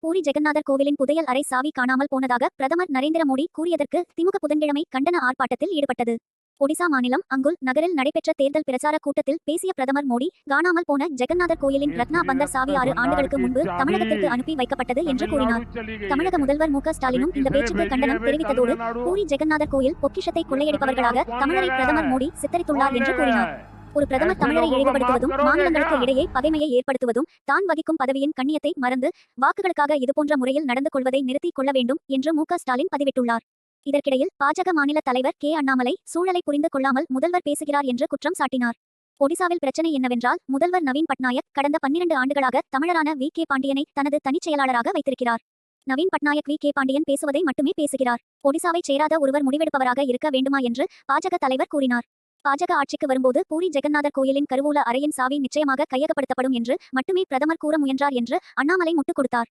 பூரி ஜெகநாதர் கோவிலின் புதையல் அறை சாவி காணாமல் போனதாக பிரதமர் நரேந்திர மோடி கூறியதற்கு திமுக புதன்கிழமை கண்டன ஆர்ப்பாட்டத்தில் ஈடுபட்டது. ஒடிசா மாநிலம் அங்குல் நகரில் நடைபெற்ற தேர்தல் பிரச்சார கூட்டத்தில் பேசிய பிரதமர் மோடி, காணாமல் போன ஜெகநாதர் கோயிலின் ரத்னா பந்தர் சாவி 6 ஆண்டுகளுக்கு முன்பு தமிழகத்திற்கு அனுப்பி வைக்கப்பட்டது என்று கூறினார். தமிழக முதல்வர் மு.க. ஸ்டாலினும் இந்த பேச்சுக்கு கண்டனம் தெரிவித்ததோடு, பூரி ஜெகநாதர் கோயில் பொக்கிஷத்தை கொள்ளையடிப்பவர்களாக தமிழரை பிரதமர் மோடி சித்தரித்துள்ளார் என்று கூறினார். ஒரு பிரதமர் தமிழரை இழிவுபடுத்துவதும் மாநிலங்களுக்கு இடையே பகைமையை ஏற்படுத்துவதும் தான் வகிக்கும் பதவியின் கண்ணியத்தை மறந்து வாக்குகளுக்காக இதுபோன்ற முறையில் நடந்து கொள்வதை நிறுத்திக் கொள்ள வேண்டும் என்று மு.க. ஸ்டாலின் பதிவிட்டுள்ளார். இதற்கிடையில் பாஜக மாநில தலைவர் கே. அண்ணாமலை சூழலை புரிந்து கொள்ளாமல் முதல்வர் பேசுகிறார் என்று குற்றம் சாட்டினார். ஒடிசாவில் பிரச்சனை என்னவென்றால், முதல்வர் நவீன் பட்நாயக் கடந்த 12 ஆண்டுகளாக தமிழரான வி. கே. பாண்டியனை தனது தனிச் செயலாளராக வைத்திருக்கிறார். நவீன் பட்நாயக் வி. கே. பாண்டியன் பேசுவதை மட்டுமே பேசுகிறார். ஒடிசாவைச் சேராத ஒருவர் முடிவெடுப்பவராக இருக்க வேண்டுமா என்று பாஜக தலைவர் கூறினார். பாஜக ஆட்சிக்கு வரும்போது பூரி ஜெகநாதர் கோயிலின் கருவூல அறையின் சாவி நிச்சயமாக கையகப்படுத்தப்படும் என்று மட்டுமே பிரதமர் கூற முயன்றார் என்று அண்ணாமலை முட்டுக் கொடுத்தார்.